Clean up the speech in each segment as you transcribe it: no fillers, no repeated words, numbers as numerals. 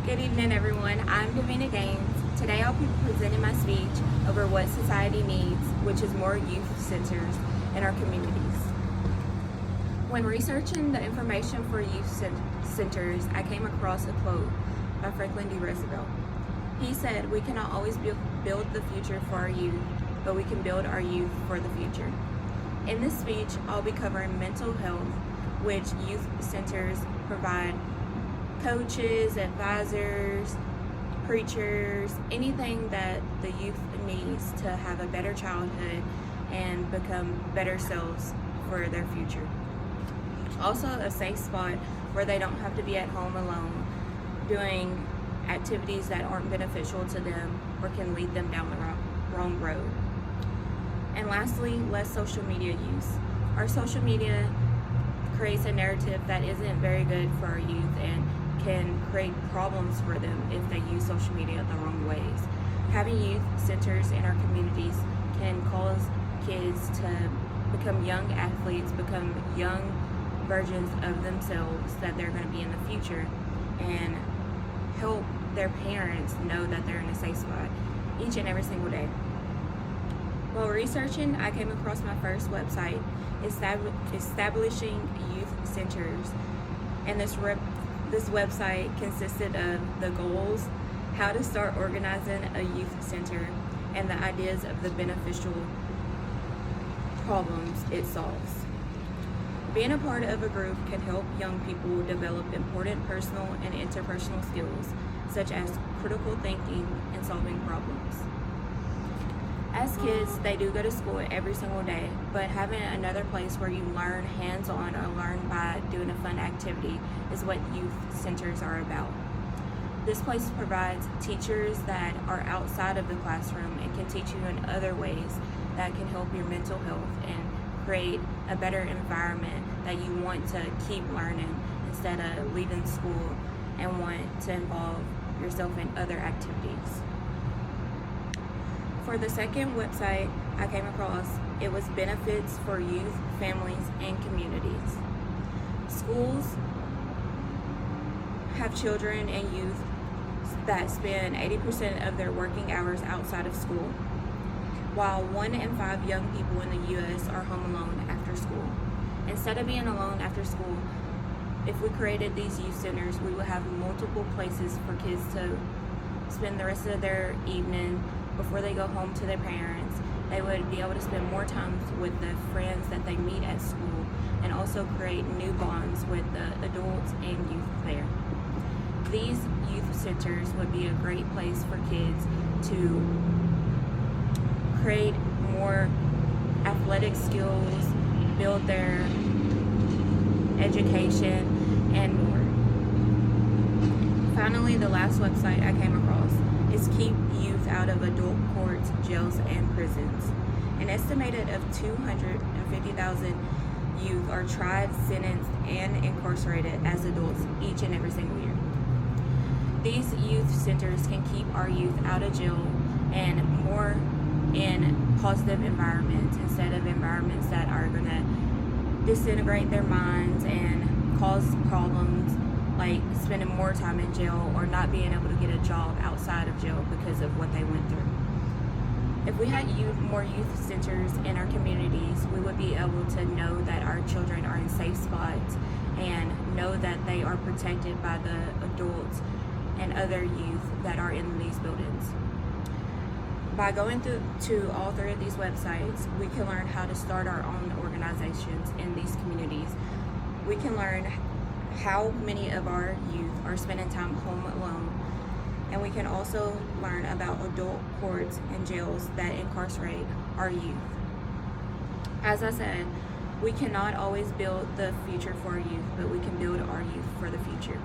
Good evening, everyone. I'm Davina Gaines. Today I'll be presenting my speech over what society needs, which is more youth centers in our communities. When researching the information for youth centers, I came across a quote by Franklin D. Roosevelt. He said, "We cannot always build the future for our youth, but we can build our youth for the future." In this speech, I'll be covering mental health, which youth centers provide coaches, advisors, preachers, anything that the youth needs to have a better childhood and become better selves for their future. Also, a safe spot where they don't have to be at home alone doing activities that aren't beneficial to them or can lead them down the wrong road. And lastly, less social media use. Our social media creates a narrative that isn't very good for our youth and can create problems for them if they use social media the wrong ways. Having youth centers in our communities can cause kids to become young athletes, become young versions of themselves that they're going to be in the future, and help their parents know that they're in a safe spot each and every single day. While researching, I came across my first website, Establishing Youth Centers, and this website consisted of the goals, how to start organizing a youth center, and the ideas of the beneficial problems it solves. Being a part of a group can help young people develop important personal and interpersonal skills, such as critical thinking and solving problems. As kids, they do go to school every single day, but having another place where you learn hands-on or learn by doing a fun activity is what youth centers are about. This place provides teachers that are outside of the classroom and can teach you in other ways that can help your mental health and create a better environment that you want to keep learning instead of leaving school and want to involve yourself in other activities. For the second website I came across, it was benefits for youth, families, and communities. Schools have children and youth that spend 80% of their working hours outside of school, while 1 in 5 young people in the U.S. are home alone after school. Instead of being alone after school, if we created these youth centers, we would have multiple places for kids to spend the rest of their evening before they go home to their parents. They would be able to spend more time with the friends that they meet at school and also create new bonds with the adults and youth there. These youth centers would be a great place for kids to create more athletic skills, build their education, and more. Finally, the last website I came across is Keep Youth Out of Adult Courts, Jails, and Prisons. An estimated of 250,000 youth are tried, sentenced, and incarcerated as adults each and every single year. These youth centers can keep our youth out of jail and more in positive environments instead of environments that are going to disintegrate their minds and cause problems like spending more time in jail or not being able to get a job outside of jail because of what they went through. If we had more youth centers in our communities, we would be able to know that our children are in safe spots and know that they are protected by the adults and other youth that are in these buildings. By going to all 3 of these websites, we can learn how to start our own organizations in these communities. We can learn how many of our youth are spending time home alone, and we can also learn about adult courts and jails that incarcerate our youth. As I said, we cannot always build the future for our youth, but we can build our youth for the future.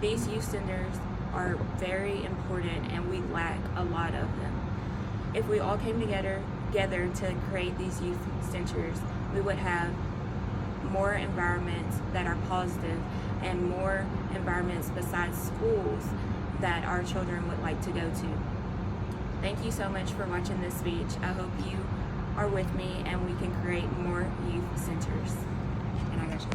These youth centers are very important and we lack a lot of them. If we all came together to create these youth centers, we would have more environments that are positive and more environments besides schools that our children would like to go to. Thank you so much for watching this speech. I hope you are with me and we can create more youth centers. And I got you.